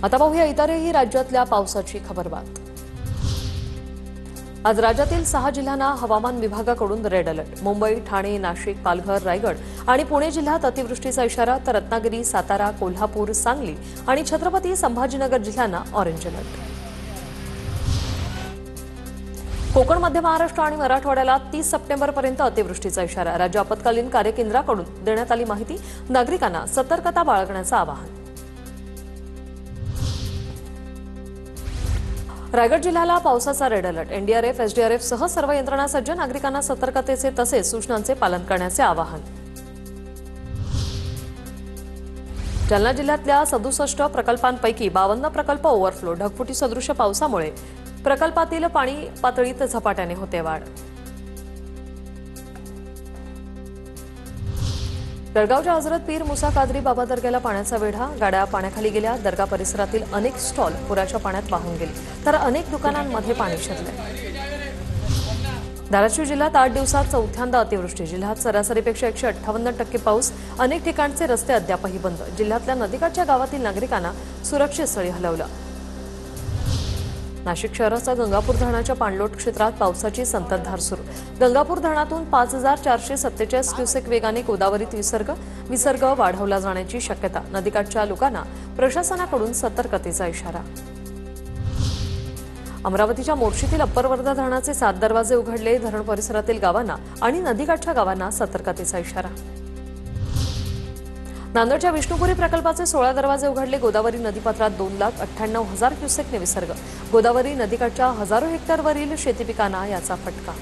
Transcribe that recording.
आता पाहूया इतरही राज्यातल्या पावसाची खबरबात। आज राज्यातील 6 जिल्ह्यांना हवामान विभागाकडून रेड अलर्ट। मुंबई, ठाणे, नाशिक, पालघर, रायगड आणि पुणे जिल्ह्यात अतिवृष्टीचा इशारा, तर रत्नागिरी, सातारा, कोल्हापूर, सांगली आणि छत्रपती संभाजीनगर जिल्ह्यांना ऑरेंज अलर्ट। कोकण, मध्य महाराष्ट्र आणि मराठवाड्याला 30 सप्टेंबरपर्यंत अतिवृष्टीचा इशारा। राज्य आपत्कालीन कार्यकेंद्राकडून देण्यात आली माहिती। नागरिकांना सतर्कता बाळगण्याचं आवाहन। रायगड जिल्ह्याला पावसाचा रेड अलर्ट। एनडीआरएफ, एसडीआरएफ सह सर्व यंत्रणा सज्ज। नागरिकांना सतर्कतेचे तसेच सूचनांचे पालन करण्याचे आवाहन। जालना जिल्ह्यातल्या 67 प्रकल्पांपैकी 52 प्रकल्प ओव्हरफ्लो। ढगफुटी सदृश पावसामुळे प्रकल्पातील पाणी पातळीत झपाट्याने होते वाढ। जळगावच्या हजरत पीर मुसा कादरी बाबा दर्ग्याला पाण्याचा वेढा। गाड्या पाण्याखाली गेल्या। दर्गा परिसरातील अनेक स्टॉल पुराच्या पाण्यात वाहून गेले, तर अनेक दुकानांमध्ये पाणी शिरले। धाराशिव जिल्ह्यात 8 दिवसात चौथ्यांदा अतिवृष्टी। जिल्ह्यात सरासरीपेक्षा 158% पाऊस। अनेक ठिकाणचे रस्ते अद्यापही बंद। जिल्ह्यातल्या नदीकाठच्या गावातील नागरिकांना सुरक्षित स्थळी हलवलं। नाशिक शहराच्या गंगापूर धरणाच्या पाणलोट क्षेत्रात पावसाची संततधार सुरू। गंगापूर धरणातून 5447 क्युसेक वेगाने गोदावरीत विसर्ग वाढवला जाण्याची शक्यता। नदीकाठच्या लोकांना प्रशासनाकडून सतर्कतेचा इशारा। अमरावतीच्या मोर्शीतील अप्पर वर्धा धरणाचे 7 दरवाजे उघडले। धरण परिसरातील गावांना आणि नदीकाठच्या गावांना सतर्कतेचा इशारा। नांदेडच्या विष्णुपुरी प्रकल्पाचे 16 दरवाजे उघडले। गोदावरी नदीपात्रात 2,98,000 क्युसेकने विसर्ग। गोदावरी नदीकाठच्या हजारो हेक्टरवरील शेतीपिकांना याचा फटका।